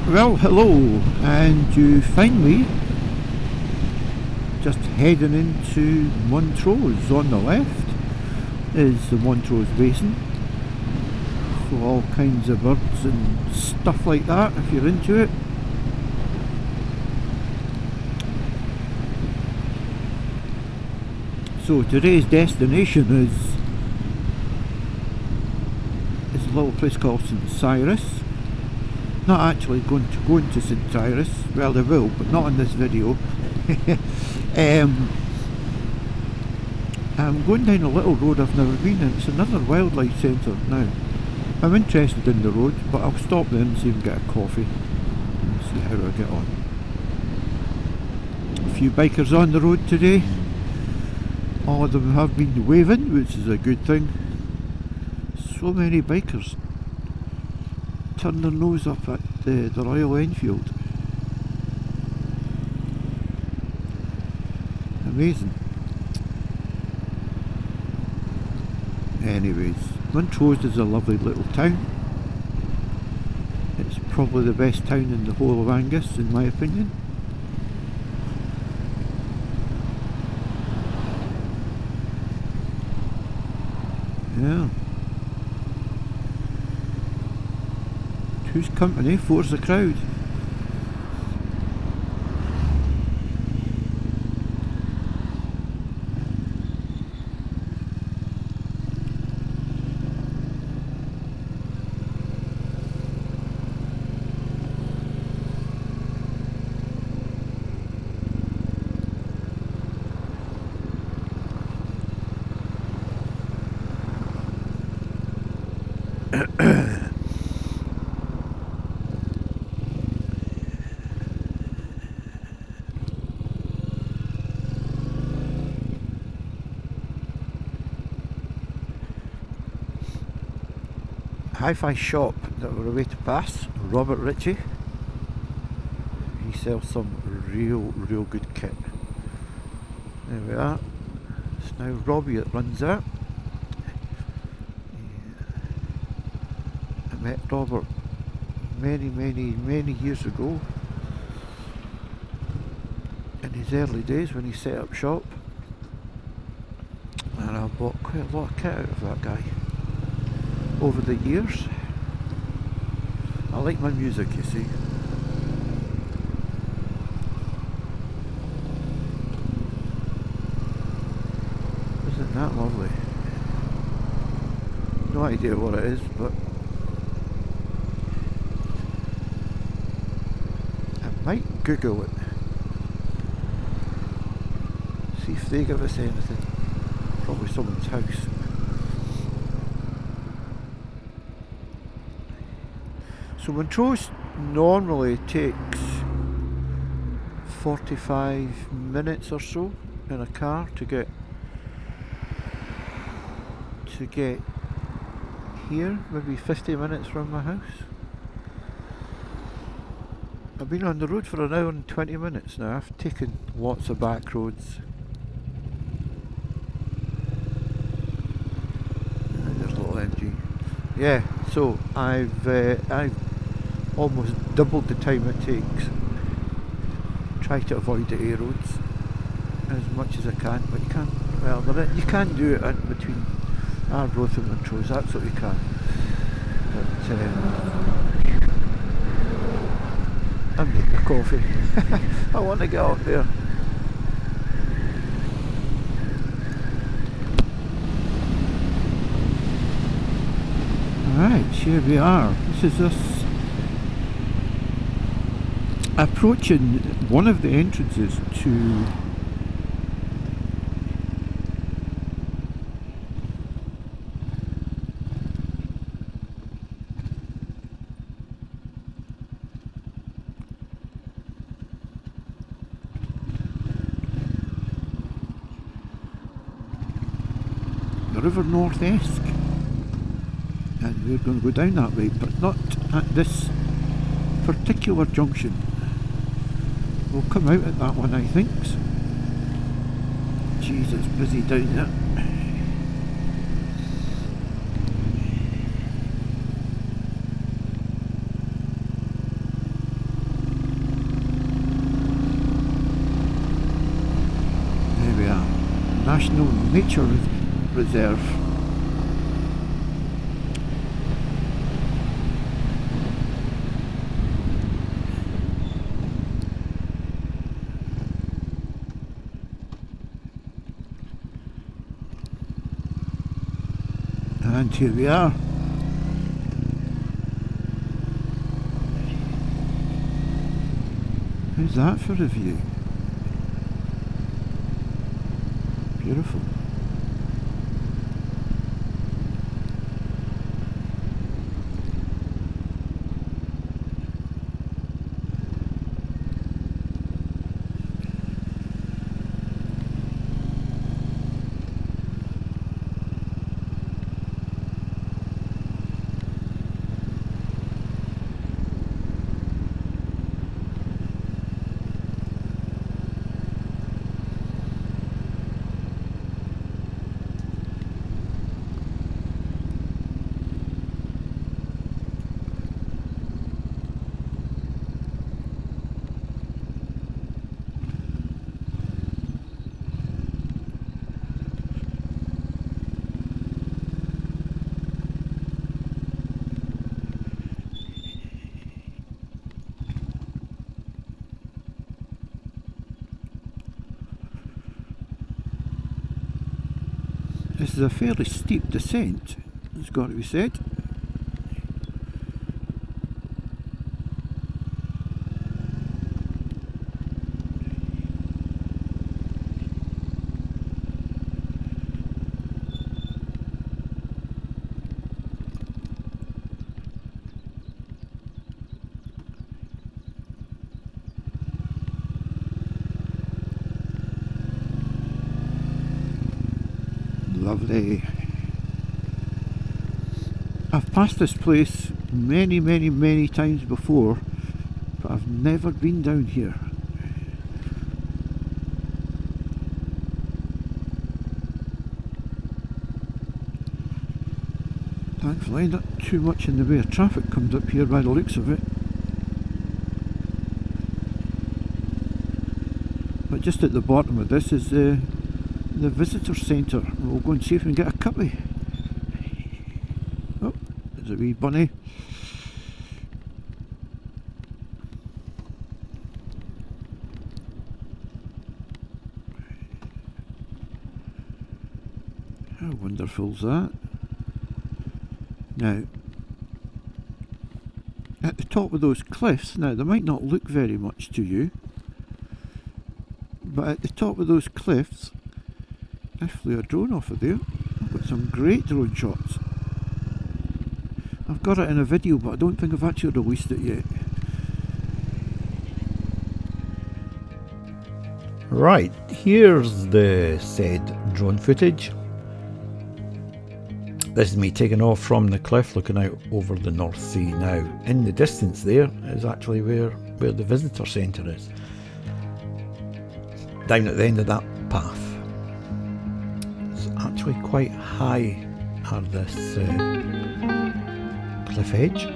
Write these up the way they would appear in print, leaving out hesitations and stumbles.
Well, hello, and you find me just heading into Montrose. On the left is the Montrose Basin, so all kinds of birds and stuff like that if you're into it. So today's destination is a little place called St Cyrus. Not actually going to St Cyrus, well they will, but not in this video. I'm going down a little road I've never been in. It's another wildlife centre now. I'm interested in the road, but I'll stop there and see if I can get a coffee and see how I get on. A few bikers on the road today. All of them have been waving, which is a good thing. So many bikers turn their nose up at the Royal Enfield. Amazing. Anyways, Montrose is a lovely little town. It's probably the best town in the whole of Angus, in my opinion. Yeah. Who's company? Four's the crowd. Hi-fi shop that we're away to pass, Robert Ritchie. He sells some real good kit. There we are. It's now Robbie that runs that. I met Robert many years ago in his early days when he set up shop, and I bought quite a lot of kit out of that guy over the years. I like my music, you see. Isn't that lovely? No idea what it is, but I might Google it. See if they give us anything. Probably someone's house. So Montrose normally takes 45 minutes or so in a car to get here, maybe 50 minutes from my house. I've been on the road for an hour and 20 minutes now. I've taken lots of back roads. And there's a little MG. Yeah, so I've almost doubled the time it takes. Try to avoid the A roads as much as I can, but you can't. Well, you can do it in between Arbroath and Montrose. That's what you can. But I'm making a coffee. I want to get up there. Alright, here we are. This is us approaching one of the entrances to the River North Esk, and we're going to go down that way, but not at this particular junction. We'll come out at that one, I think. Jeez, it's busy down there. National Nature Reserve. And here we are. How's that for a view? Beautiful. This is a fairly steep descent, it's got to be said. Lovely. I've passed this place many times before, but I've never been down here. Thankfully not too much in the way of traffic comes up here by the looks of it. But just at the bottom of this is the visitor centre. We'll go and see if we can get a cuppa. Oh, there's a wee bunny. How wonderful's that? Now, at the top of those cliffs, now they might not look very much to you, but at the top of those cliffs, I flew a drone off of there. I've got some great drone shots. I've got it in a video, but I don't think I've actually released it yet. Right, here's the said drone footage. This is me taking off from the cliff looking out over the North Sea. Now, in the distance there is actually where the visitor centre is. Down at the end of that path. Actually quite high at this cliff edge.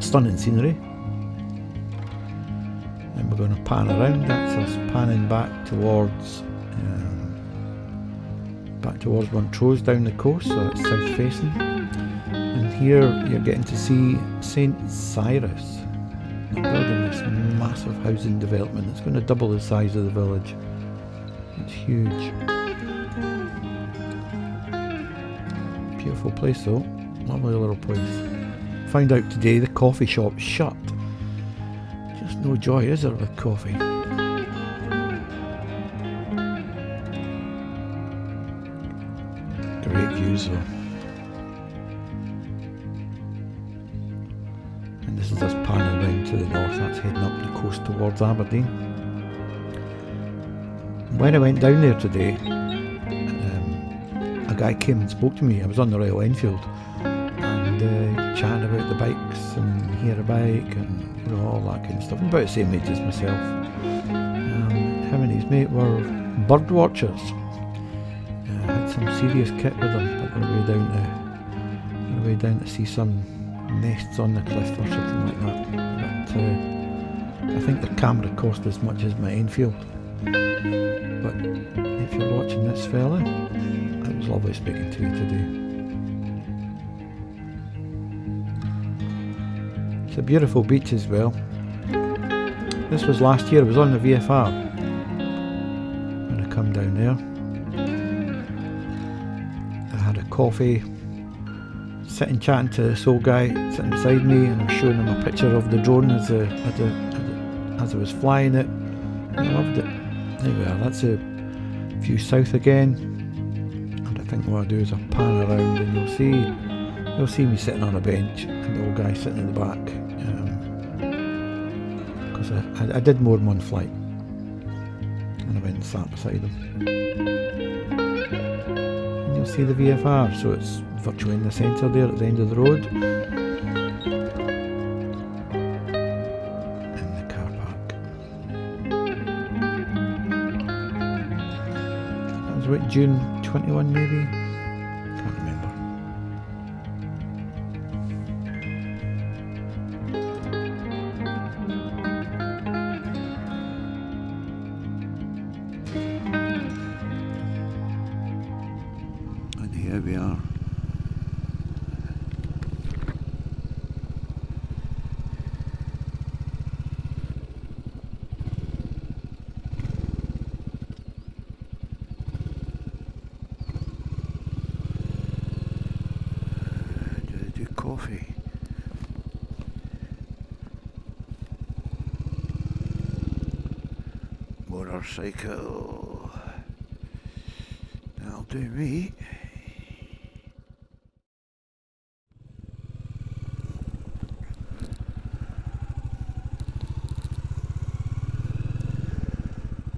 Stunning scenery. And we're going to pan around. That's us panning back towards Montrose down the coast, so it's south facing. And here you're getting to see St Cyrus. They're building this massive housing development. It's going to double the size of the village. It's huge. Beautiful place though, lovely little place. Found out today the coffee shop's shut. Just no joy, is there, with coffee? Great views though. And this is us panning down to the north, that's heading up the coast towards Aberdeen. When I went down there today, a guy came and spoke to me. I was on the Royal Enfield and chatting about the bikes, and he had a bike and all that kind of stuff. About the same age as myself. Him and his mate were bird watchers. Had some serious kit with them, but they're way down to see some nests on the cliff or something like that. But I think the camera cost as much as my Enfield. But if you're watching this, fella. It was lovely speaking to you today. It's a beautiful beach as well. This was last year. I was on the VFR when I come down there. I had a coffee, sitting chatting to this old guy sitting beside me, and I was showing him a picture of the drone as I was flying it. I loved it. There we are. That's a view south again. And I think what I'll do is I'll pan around, and you'll see me sitting on a bench, and the old guy sitting in the back. Because I did more than one flight, and I went and sat beside him. And you'll see the VFR, so it's virtually in the centre there at the end of the road. In the car park. That was about June 21 maybe? Can't remember. And here we are. Coffee. Motorcycle. That'll do me.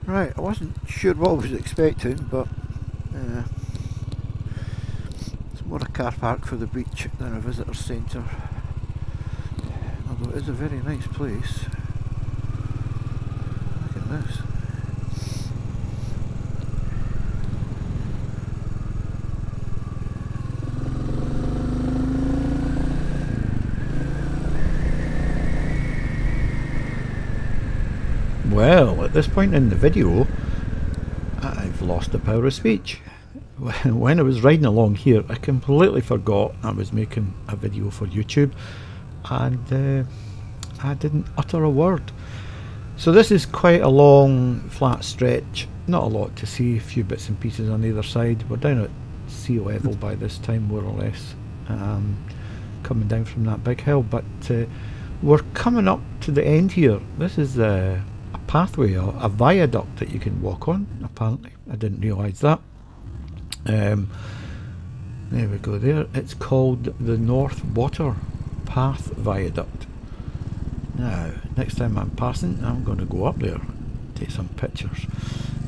Right, I wasn't sure what I was expecting, but it's more a car park for the beach than a visitor centre. Although it is a very nice place. Look at this. Well, at this point in the video, I've lost the power of speech. When I was riding along here, I completely forgot I was making a video for YouTube, and I didn't utter a word. So this is quite a long flat stretch, not a lot to see, a few bits and pieces on either side. We're down at sea level by this time, more or less, coming down from that big hill, but we're coming up to the end here. This is a pathway, a viaduct that you can walk on, apparently. I didn't realise that. There we go there. It's called the North Water Path Viaduct. Now, next time I'm passing, I'm going to go up there, take some pictures.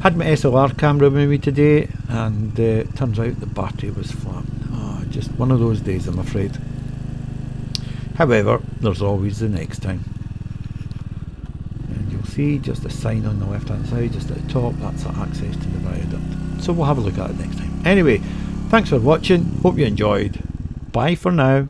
Had my SLR camera with me today, and turns out the battery was flat. Oh, just one of those days, I'm afraid. However, there's always the next time. And you'll see just a sign on the left hand side, just at the top, that's access to the viaduct. So we'll have a look at it next time. Anyway, thanks for watching, hope you enjoyed. Bye for now.